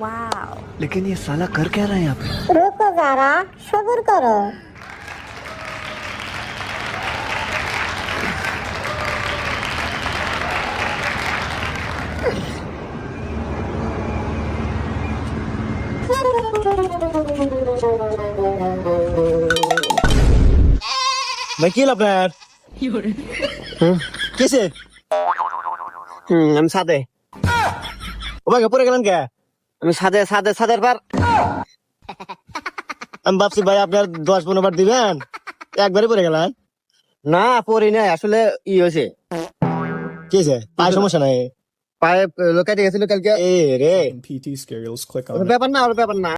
Wow. लेकिन ये साला कर क्या रहा है यहाँ पे? रुको जरा, सब्र करो। ভাই কি আপনার কিসে আমি সাদে ও ভাই পরে গেলেন কে? আমি সাদে সাদে সাদের পার। আমি ভাবছি ভাই আপনার 10-15 বার দিবেন, একবারই পরে গেলেন। না পরি নাই, আসলে ই হয়েছে, কি হয়েছে? পায়ে সমস্যা নাই? পায়ে লোকাইতে গেছিল কালকে। এ রে PT skills, click on or it. ব্যাপার না, ওর ব্যাপার না।